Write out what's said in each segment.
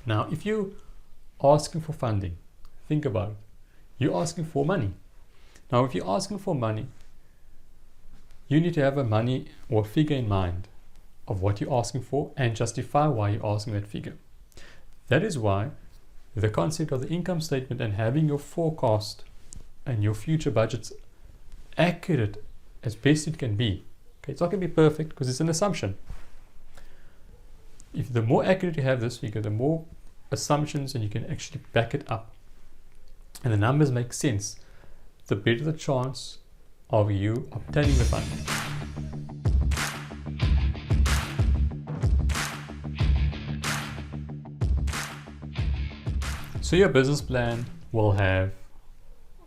Now, if you're asking for funding, think about it. You're asking for money. Now, if you're asking for money, you need to have a money or figure in mind of what you're asking for and justify why you're asking that figure. That is why the concept of the income statement and having your forecast and your future budgets accurate as best it can be. Okay, it's not going to be perfect because it's an assumption. If the more accurate you have this figure, the more assumptions and you can actually back it up, and the numbers make sense, the better the chance of you obtaining the funding. So your business plan will have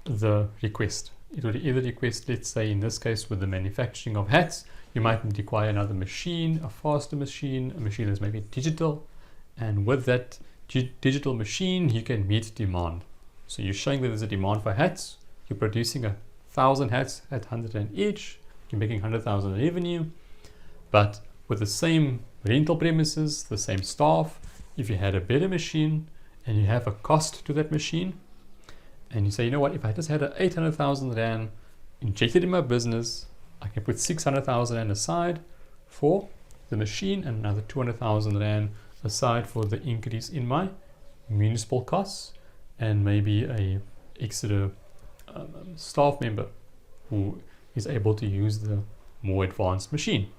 the request. It will either request, let's say in this case with the manufacturing of hats, you might require another machine, a faster machine, a machine that's maybe digital, and with that digital machine you can meet demand. So you're showing that there's a demand for hats, you're producing 1,000 hats at 100 Rand each, you're making 100,000 revenue, but with the same rental premises, the same staff, if you had a better machine and you have a cost to that machine, and you say, you know what, if I just had an 800,000 Rand injected in my business, I can put 600,000 Rand aside for the machine and another 200,000 Rand aside for the increase in my municipal costs and maybe a extra staff member who is able to use the more advanced machine.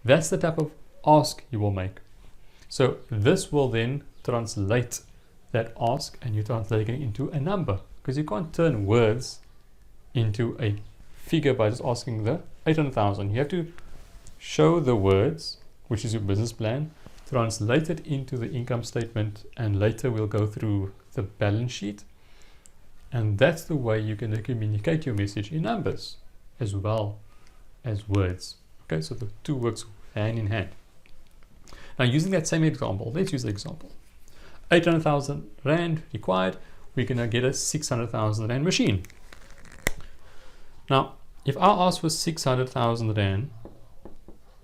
That's the type of ask you will make. So this will then translate that ask, and you translate it into a number, because you can't turn words into a figure by just asking the 800,000. You have to show the words, which is your business plan, translate it into the income statement, and later we'll go through the balance sheet. And that's the way you can communicate your message in numbers as well as words. Okay, so the two works hand in hand. Now, using that same example, let's use the example. 800,000 Rand required, we're going to get a 600,000 Rand machine. Now, if I ask for 600,000 Rand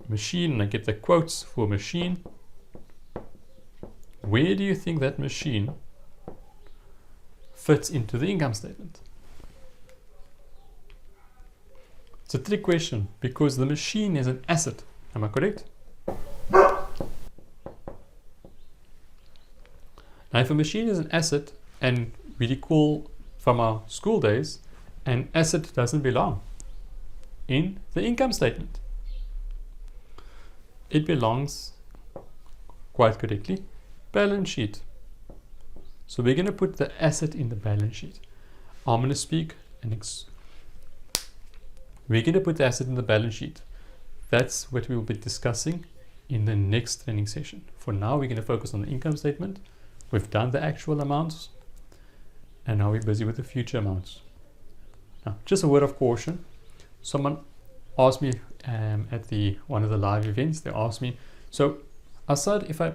machine and I get the quotes for machine, where do you think that machine fits into the income statement? It's a trick question because the machine is an asset. Am I correct? Now, if a machine is an asset, and we recall from our school days, an asset doesn't belong in the income statement. It belongs, quite correctly, balance sheet. So we're going to put the asset in the balance sheet. I'm going to speak we're going to put the asset in the balance sheet. That's what we will be discussing in the next training session. For now, we're going to focus on the income statement. We've done the actual amounts, and now we're busy with the future amounts. Now, just a word of caution. Someone asked me at one of the live events, they asked me, so Asad, if I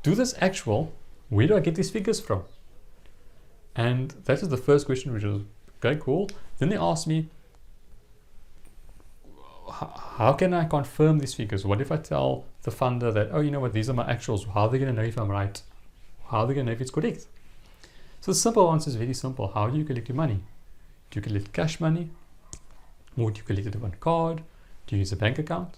do this actual, where do I get these figures from? And that is the first question, which was, okay, cool. Then they asked me, how can I confirm these figures? What if I tell the funder that, oh, you know what, these are my actuals. How are they going to know if I'm right? How are they going to know if it's correct? So the simple answer is very simple. How do you collect your money? Do you collect cash money? Or do you collect it on card? Do you use a bank account?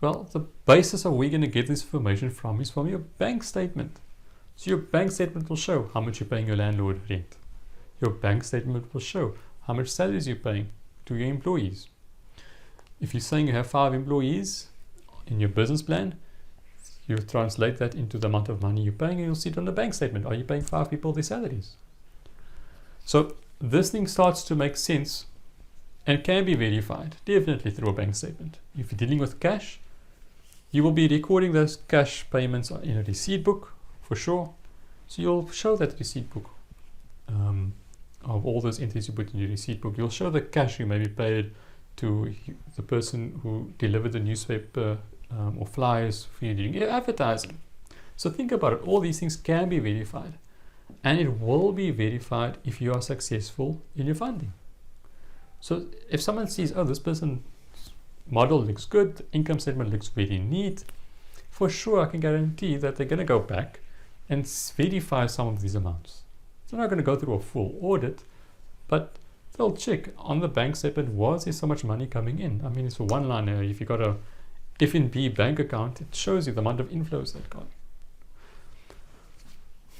Well, the basis of where you're going to get this information from is from your bank statement. So your bank statement will show how much you're paying your landlord rent. Your bank statement will show how much salaries you're paying to your employees. If you're saying you have 5 employees in your business plan, you translate that into the amount of money you're paying, and you'll see it on the bank statement. Are you paying 5 people their salaries? So this thing starts to make sense and can be verified, definitely through a bank statement. If you're dealing with cash, you will be recording those cash payments in a receipt book for sure. So you'll show that receipt book of all those entries you put in your receipt book. You'll show the cash you maybe paid to the person who delivered the newspaper or flyers for you during your advertising. So think about it. All these things can be verified, and it will be verified if you are successful in your funding. So if someone sees, oh, this person's model looks good, the income statement looks very neat, for sure I can guarantee that they're going to go back and verify some of these amounts. They're not going to go through a full audit, but they'll check on the bank statement, was there so much money coming in? I mean, it's for one liner. If you got a F&B bank account, it shows you the amount of inflows that got.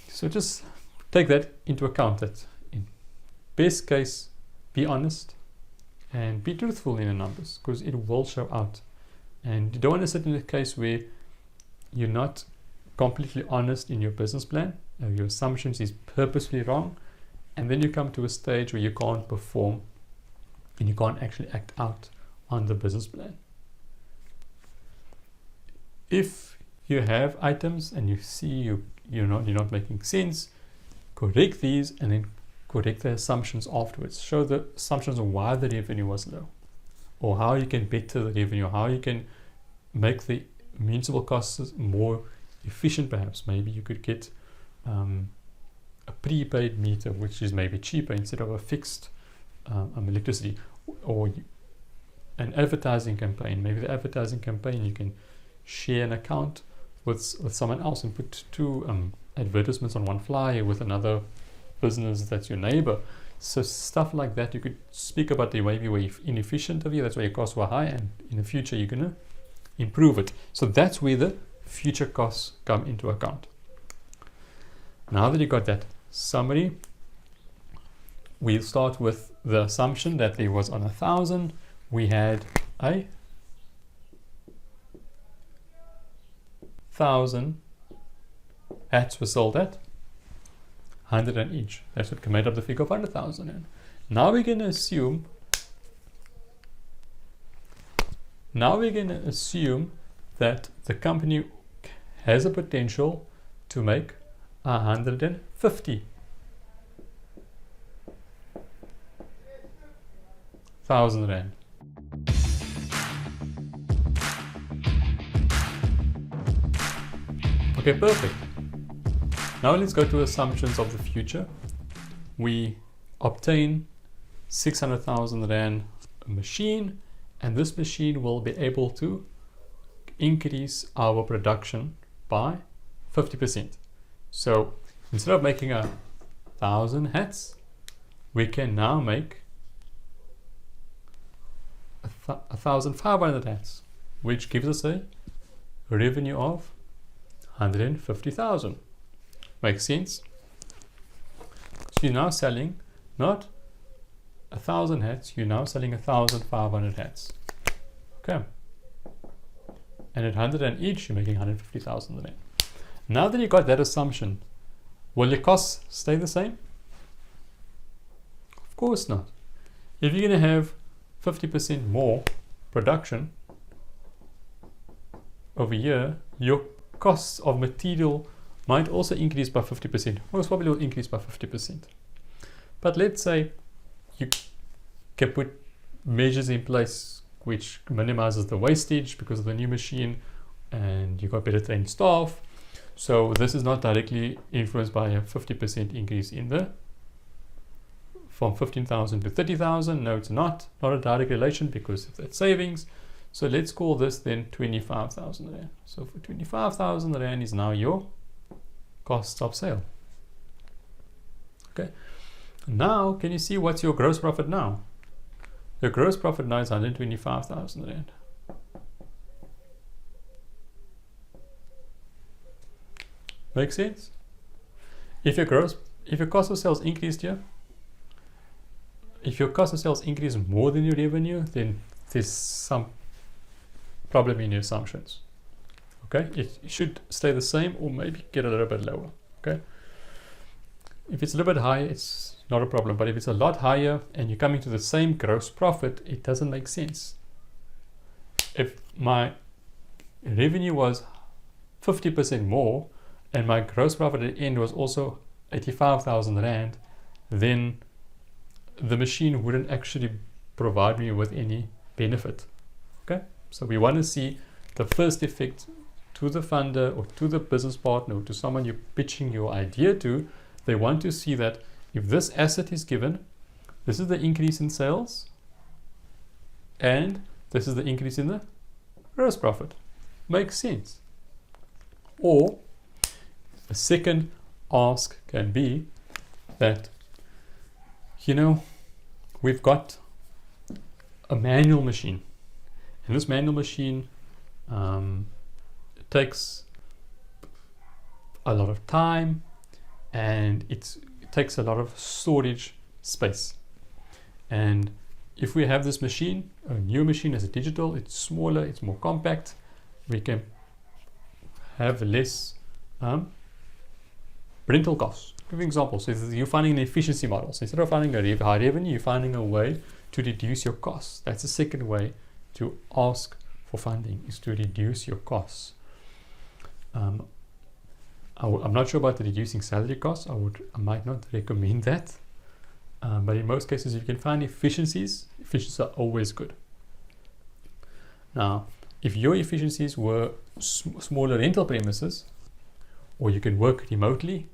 So just take that into account, that in best case, be honest and be truthful in the numbers, because it will show out. And you don't want to sit in a case where you're not completely honest in your business plan, your assumptions is purposefully wrong, and then you come to a stage where you can't perform and you can't actually act out on the business plan. If you have items and you see you're not making sense, correct these and then correct the assumptions afterwards. Show the assumptions of why the revenue was low, or how you can better the revenue, how you can make the municipal costs more efficient. Perhaps maybe you could get a prepaid meter, which is maybe cheaper instead of a fixed electricity, or an advertising campaign. Maybe the advertising campaign, you can share an account with someone else and put two advertisements on one flyer with another business that's your neighbor. So stuff like that. You could speak about the maybe where inefficient of you, that's why your costs were high, and in the future you're gonna improve it. So that's where the future costs come into account. Now that you got that summary, we'll start with the assumption that there was on 1,000 we had 1,000 hats were sold at 100 Rand each. That's what made up the figure of 100,000 Rand. Now we're going to assume that the company has a potential to make 150,000 Rand. Okay, perfect. Now let's go to assumptions of the future. We obtain 600,000 Rand machine, and this machine will be able to increase our production by 50%. So instead of making 1,000 hats, we can now make 1,500 hats, which gives us a revenue of 150,000. Makes sense? So you're now selling not 1,000 hats, you're now selling 1,500 hats. Okay. And at 100 Rand each, you're making 150,000 Rand. Now that you got that assumption, will your costs stay the same? Of course not. If you're going to have 50% more production over a year, your costs of material might also increase by 50%. Most probably will increase by 50%. But let's say you can put measures in place which minimizes the wastage because of the new machine, and you got better trained staff. So this is not directly influenced by a 50% increase in the from 15,000 to 30,000. No, it's not a direct relation because of that savings. So let's call this then 25,000 Rand. So for 25,000 Rand is now your cost of sale. Okay. Now, can you see what's your gross profit now? Your gross profit now is 125,000 Rand. Make sense? If your cost of sales increased here, if your cost of sales increase more than your revenue, then there's some problem in your assumptions. Okay, it should stay the same or maybe get a little bit lower. Okay, if it's a little bit higher, it's not a problem, but if it's a lot higher and you're coming to the same gross profit, it doesn't make sense. If my revenue was 50% more and my gross profit at the end was also 85,000 Rand, then the machine wouldn't actually provide me with any benefit. Okay, so we want to see the first effect to the funder or to the business partner or to someone you're pitching your idea to. They want to see that if this asset is given, this is the increase in sales and this is the increase in the gross profit. Makes sense. Or A second ask can be that, we've got a manual machine, and this manual machine it takes a lot of time, and it takes a lot of storage space. And if we have this machine, a new machine as a digital, it's smaller, it's more compact, we can have less rental costs. Give an example. So you're finding an efficiency model. So instead of finding a high revenue, you're finding a way to reduce your costs. That's the second way to ask for funding, is to reduce your costs. I'm not sure about the reducing salary costs. I might not recommend that. But in most cases, if you can find efficiencies are always good. Now, if your efficiencies were smaller rental premises, or you can work remotely,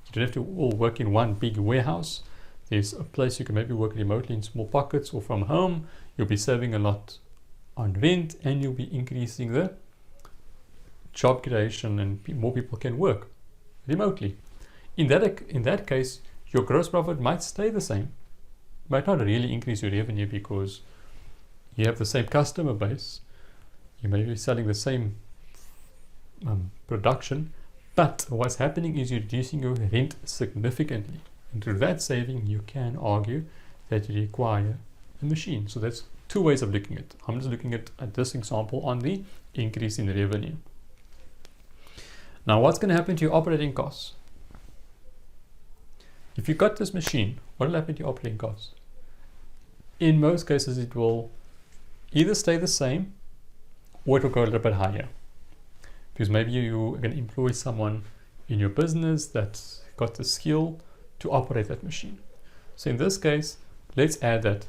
you don't have to all work in one big warehouse. There's a place you can maybe work remotely in small pockets or from home. You'll be saving a lot on rent, and you'll be increasing the job creation, and more people can work remotely. In that case, your gross profit might stay the same. Might not really increase your revenue because you have the same customer base. You may be selling the same production, but what's happening is you're reducing your rent significantly. And through that saving, you can argue that you require a machine. So that's two ways of looking at it. I'm just looking at this example on the increase in revenue. Now, what's going to happen to your operating costs? If you got this machine, what will happen to your operating costs? In most cases, it will either stay the same, or it will go a little bit higher. Because maybe you're going to employ someone in your business that's got the skill to operate that machine. So in this case, let's add that,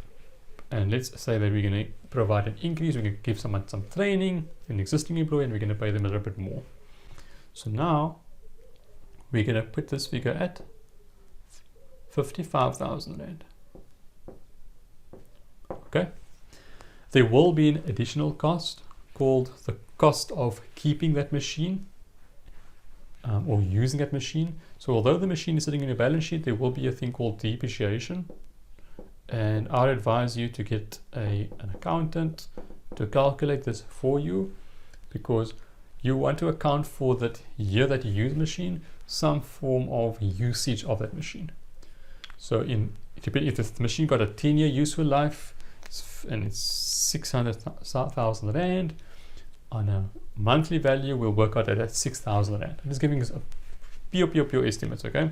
and let's say that we're going to provide an increase. We're going to give someone some training, an existing employee, and we're going to pay them a little bit more. So now we're going to put this figure at 55,000 Rand. Okay. There will be an additional cost called the cost of keeping that machine or using that machine. So although the machine is sitting in your balance sheet, there will be a thing called depreciation. And I'd advise you to get an accountant to calculate this for you, because you want to account for that year that you use the machine, some form of usage of that machine. So if the machine got a 10-year useful life and it's 600,000 Rand, on a monthly value, we'll work out at 6,000 Rand. I'm just giving us a pure estimates, okay?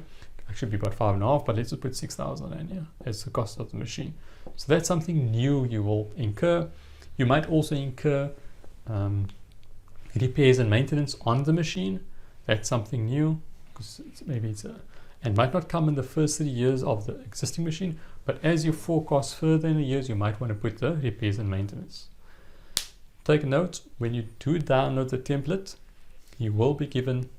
Actually be about 5.5, but let's just put 6,000 Rand here as the cost of the machine. So that's something new you will incur. You might also incur repairs and maintenance on the machine. That's something new, because and might not come in the first 3 years of the existing machine, but as you forecast further in the years, you might want to put the repairs and maintenance. Take note, when you do download the template, you will be given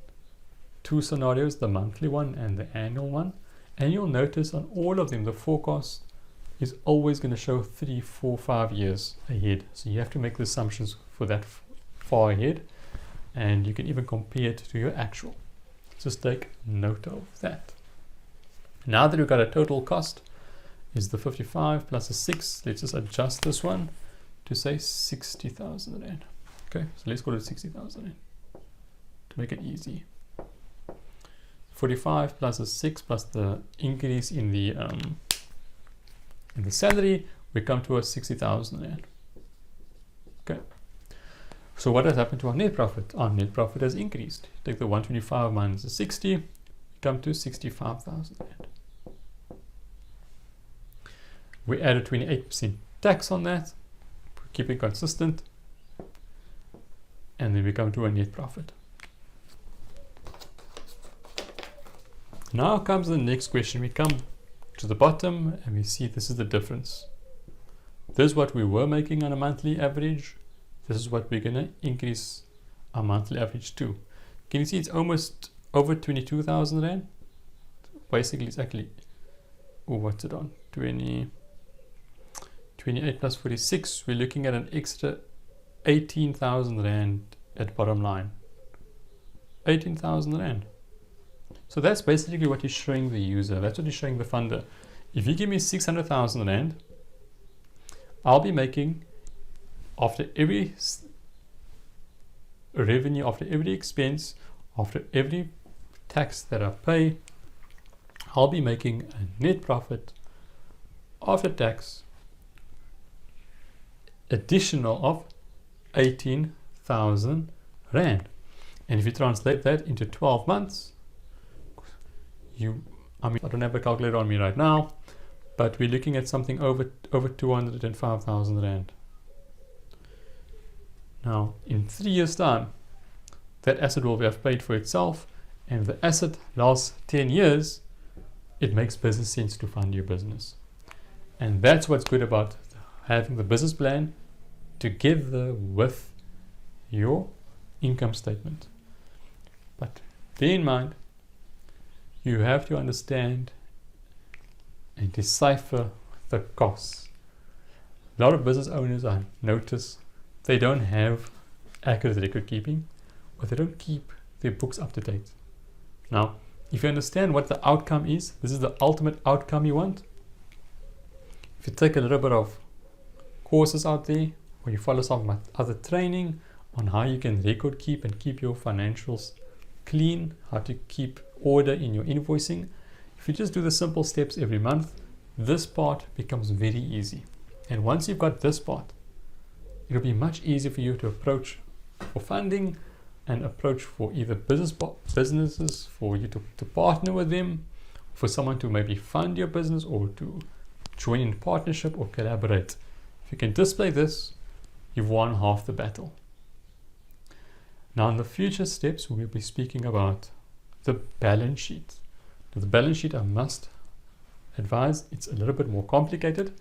two scenarios, the monthly one and the annual one, and you'll notice on all of them the forecast is always going to show 3, 4, 5 years ahead. So you have to make the assumptions for that far ahead, and you can even compare it to your actual. Just take note of that. Now that we've got a total cost is the 55 plus the 6, let's just adjust this one to say 60,000 Rand. Okay, so let's call it 60,000 Rand to make it easy. 45 plus the 6 plus the increase in the salary, we come to a 60,000 Rand. Okay. So what has happened to our net profit? Our net profit has increased. Take the 125 minus the 60, we come to 65,000 Rand. We added 28% tax on that, keep it consistent, and then we come to a net profit. Now comes the next question. We come to the bottom and we see this is the difference. This is what we were making on a monthly average. This is what we're going to increase our monthly average to. Can you see it's almost over 22,000 Rand? Basically, it's actually, what's it on? 28 plus 46. We're looking at an extra 18,000 Rand at bottom line. 18,000 Rand. So that's basically what you're showing the user. That's what you're showing the funder. If you give me 600,000 Rand, I'll be making, after every revenue, after every expense, after every tax that I pay, I'll be making a net profit after tax additional of 18,000 Rand. And if you translate that into 12 months, I don't have a calculator on me right now, but we're looking at something over 205,000 Rand. Now, in 3 years' time, that asset will have paid for itself, and if the asset lasts 10 years, it makes business sense to fund your business. And that's what's good about having the business plan together with your income statement. But bear in mind, you have to understand and decipher the costs. A lot of business owners, I notice, they don't have accurate record keeping, or they don't keep their books up to date. Now, if you understand what the outcome is, this is the ultimate outcome you want. If you take a little bit of courses out there, or you follow some of my other training on how you can record keep and keep your financials clean, how to keep order in your invoicing. If you just do the simple steps every month, this part becomes very easy. And once you've got this part, it'll be much easier for you to approach for funding and approach for either businesses, for you to partner with them, for someone to maybe fund your business or to join in partnership or collaborate. If you can display this, you've won half the battle. Now in the future steps, we'll be speaking about the balance sheet. Now, the balance sheet, I must advise, it's a little bit more complicated,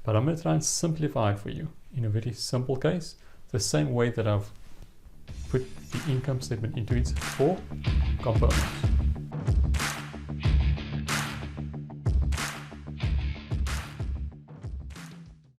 but I'm going to try and simplify it for you in a very simple case, the same way that I've put the income statement into its 4 components.